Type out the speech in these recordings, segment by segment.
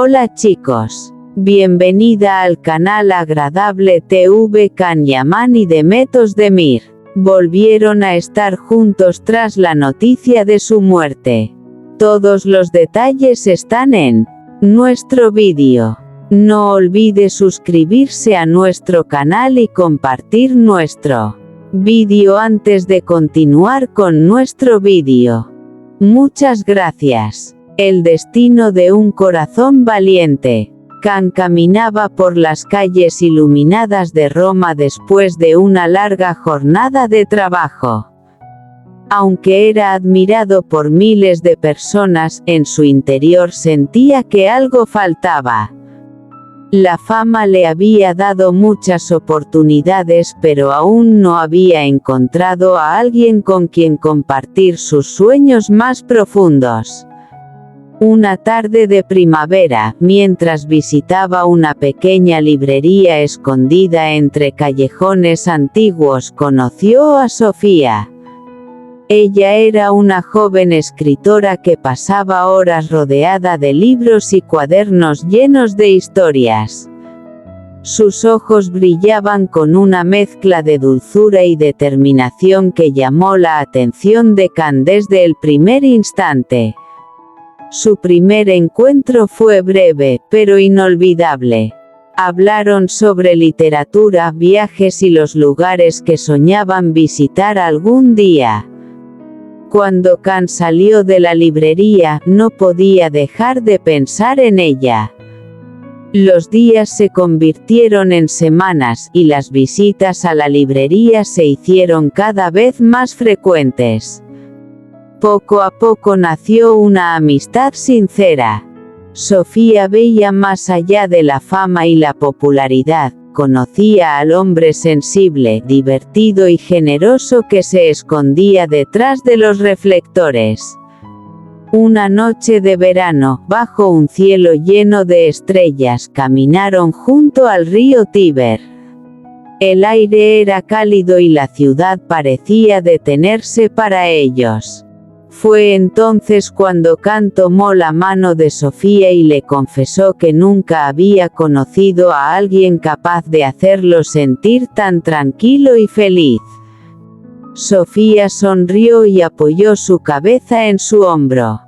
Hola chicos. Bienvenida al canal Agradable TV. Can Yaman y Demet Özdemir volvieron a estar juntos tras la noticia de su muerte. Todos los detalles están en nuestro vídeo. No olvide suscribirse a nuestro canal y compartir nuestro vídeo antes de continuar con nuestro vídeo. Muchas gracias. El destino de un corazón valiente. Can caminaba por las calles iluminadas de Roma después de una larga jornada de trabajo. Aunque era admirado por miles de personas, en su interior sentía que algo faltaba. La fama le había dado muchas oportunidades, pero aún no había encontrado a alguien con quien compartir sus sueños más profundos. Una tarde de primavera, mientras visitaba una pequeña librería escondida entre callejones antiguos, conoció a Sofía. Ella era una joven escritora que pasaba horas rodeada de libros y cuadernos llenos de historias. Sus ojos brillaban con una mezcla de dulzura y determinación que llamó la atención de Can desde el primer instante. Su primer encuentro fue breve, pero inolvidable. Hablaron sobre literatura, viajes y los lugares que soñaban visitar algún día. Cuando Can salió de la librería, no podía dejar de pensar en ella. Los días se convirtieron en semanas, y las visitas a la librería se hicieron cada vez más frecuentes. Poco a poco nació una amistad sincera. Sofía veía más allá de la fama y la popularidad, conocía al hombre sensible, divertido y generoso que se escondía detrás de los reflectores. Una noche de verano, bajo un cielo lleno de estrellas, caminaron junto al río Tíber. El aire era cálido y la ciudad parecía detenerse para ellos. Fue entonces cuando Can tomó la mano de Sofía y le confesó que nunca había conocido a alguien capaz de hacerlo sentir tan tranquilo y feliz. Sofía sonrió y apoyó su cabeza en su hombro.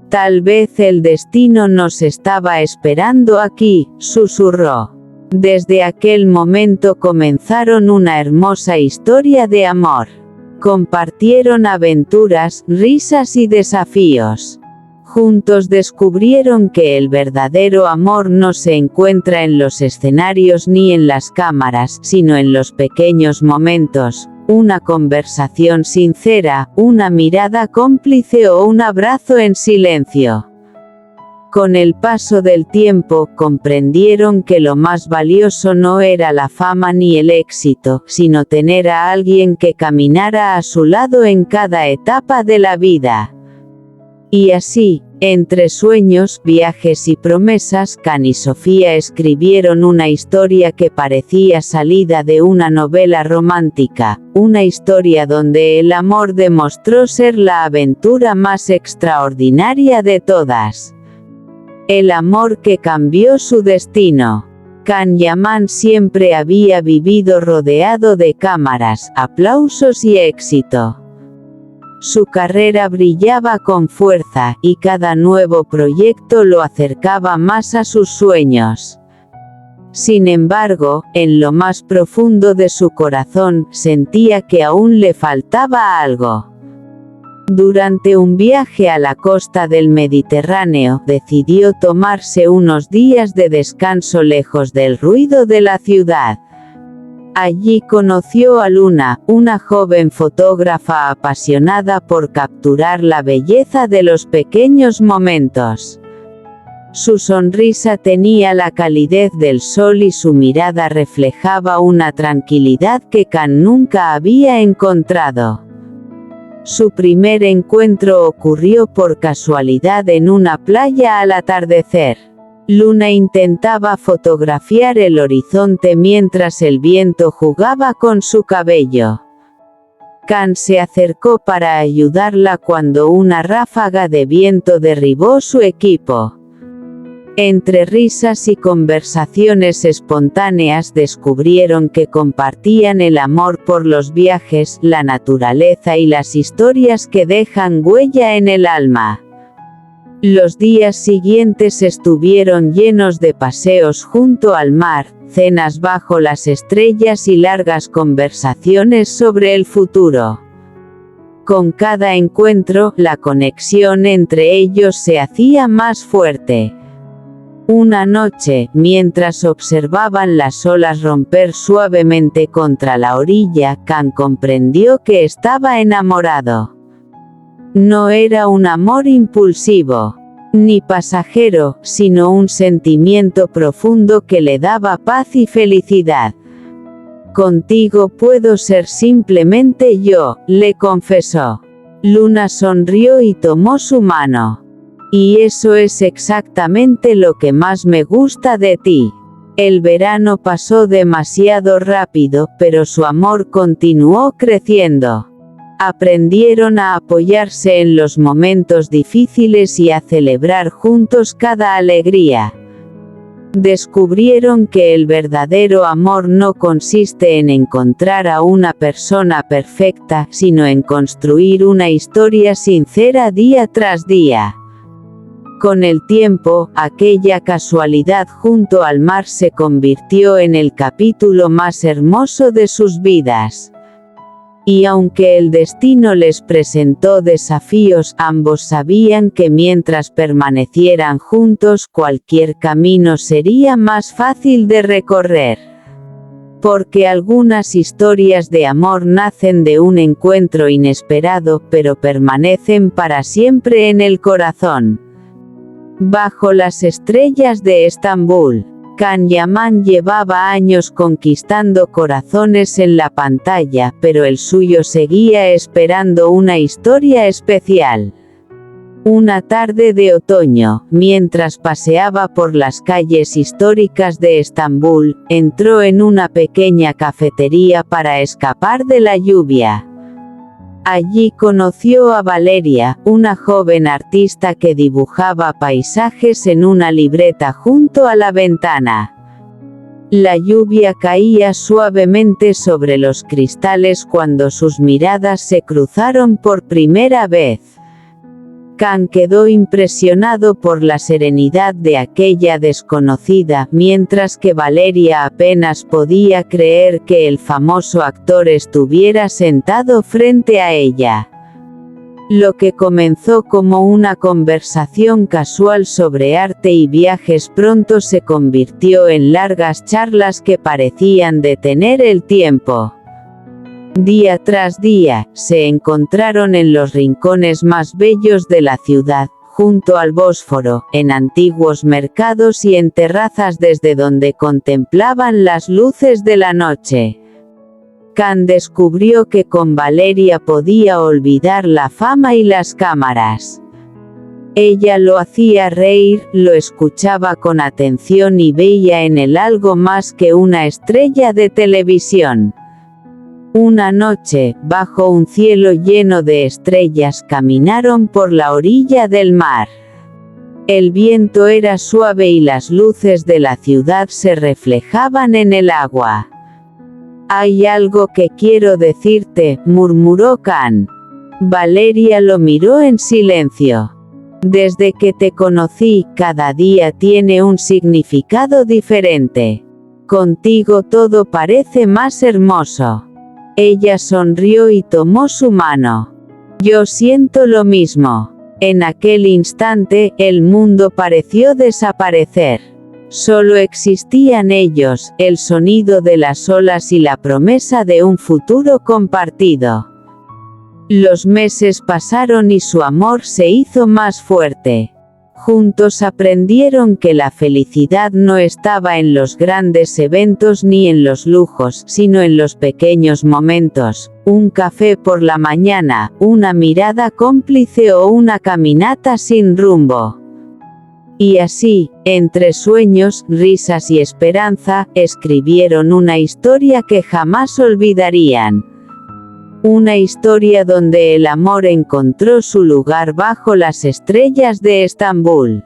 Tal vez el destino nos estaba esperando aquí, susurró. Desde aquel momento comenzaron una hermosa historia de amor. Compartieron aventuras, risas y desafíos. Juntos descubrieron que el verdadero amor no se encuentra en los escenarios ni en las cámaras, sino en los pequeños momentos, una conversación sincera, una mirada cómplice o un abrazo en silencio. Con el paso del tiempo, comprendieron que lo más valioso no era la fama ni el éxito, sino tener a alguien que caminara a su lado en cada etapa de la vida. Y así, entre sueños, viajes y promesas, Can y Sofía escribieron una historia que parecía salida de una novela romántica, una historia donde el amor demostró ser la aventura más extraordinaria de todas. El amor que cambió su destino. Can Yaman siempre había vivido rodeado de cámaras, aplausos y éxito. Su carrera brillaba con fuerza, y cada nuevo proyecto lo acercaba más a sus sueños. Sin embargo, en lo más profundo de su corazón, sentía que aún le faltaba algo. Durante un viaje a la costa del Mediterráneo, decidió tomarse unos días de descanso lejos del ruido de la ciudad. Allí conoció a Luna, una joven fotógrafa apasionada por capturar la belleza de los pequeños momentos. Su sonrisa tenía la calidez del sol y su mirada reflejaba una tranquilidad que Can nunca había encontrado. Su primer encuentro ocurrió por casualidad en una playa al atardecer. Luna intentaba fotografiar el horizonte mientras el viento jugaba con su cabello. Can se acercó para ayudarla cuando una ráfaga de viento derribó su equipo. Entre risas y conversaciones espontáneas descubrieron que compartían el amor por los viajes, la naturaleza y las historias que dejan huella en el alma. Los días siguientes estuvieron llenos de paseos junto al mar, cenas bajo las estrellas y largas conversaciones sobre el futuro. Con cada encuentro, la conexión entre ellos se hacía más fuerte. Una noche, mientras observaban las olas romper suavemente contra la orilla, Kan comprendió que estaba enamorado. No era un amor impulsivo, ni pasajero, sino un sentimiento profundo que le daba paz y felicidad. «Contigo puedo ser simplemente yo», le confesó. Luna sonrió y tomó su mano. «Y eso es exactamente lo que más me gusta de ti». El verano pasó demasiado rápido, pero su amor continuó creciendo. Aprendieron a apoyarse en los momentos difíciles y a celebrar juntos cada alegría. Descubrieron que el verdadero amor no consiste en encontrar a una persona perfecta, sino en construir una historia sincera día tras día. Con el tiempo, aquella casualidad junto al mar se convirtió en el capítulo más hermoso de sus vidas. Y aunque el destino les presentó desafíos, ambos sabían que mientras permanecieran juntos, cualquier camino sería más fácil de recorrer. Porque algunas historias de amor nacen de un encuentro inesperado, pero permanecen para siempre en el corazón. Bajo las estrellas de Estambul, Can Yaman llevaba años conquistando corazones en la pantalla, pero el suyo seguía esperando una historia especial. Una tarde de otoño, mientras paseaba por las calles históricas de Estambul, entró en una pequeña cafetería para escapar de la lluvia. Allí conoció a Valeria, una joven artista que dibujaba paisajes en una libreta junto a la ventana. La lluvia caía suavemente sobre los cristales cuando sus miradas se cruzaron por primera vez. Can quedó impresionado por la serenidad de aquella desconocida, mientras que Valeria apenas podía creer que el famoso actor estuviera sentado frente a ella. Lo que comenzó como una conversación casual sobre arte y viajes pronto se convirtió en largas charlas que parecían detener el tiempo. Día tras día, se encontraron en los rincones más bellos de la ciudad, junto al Bósforo, en antiguos mercados y en terrazas desde donde contemplaban las luces de la noche. Can descubrió que con Valeria podía olvidar la fama y las cámaras. Ella lo hacía reír, lo escuchaba con atención y veía en él algo más que una estrella de televisión. Una noche, bajo un cielo lleno de estrellas, caminaron por la orilla del mar. El viento era suave y las luces de la ciudad se reflejaban en el agua. «Hay algo que quiero decirte», murmuró Can. Valeria lo miró en silencio. «Desde que te conocí, cada día tiene un significado diferente. Contigo todo parece más hermoso». Ella sonrió y tomó su mano. «Yo siento lo mismo». En aquel instante, el mundo pareció desaparecer. Solo existían ellos, el sonido de las olas y la promesa de un futuro compartido. Los meses pasaron y su amor se hizo más fuerte. Juntos aprendieron que la felicidad no estaba en los grandes eventos ni en los lujos, sino en los pequeños momentos: un café por la mañana, una mirada cómplice o una caminata sin rumbo. Y así, entre sueños, risas y esperanza, escribieron una historia que jamás olvidarían. Una historia donde el amor encontró su lugar bajo las estrellas de Estambul.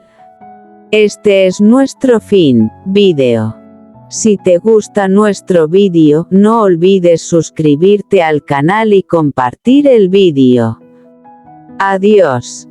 Este es nuestro fin, vídeo. Si te gusta nuestro vídeo, no olvides suscribirte al canal y compartir el vídeo. Adiós.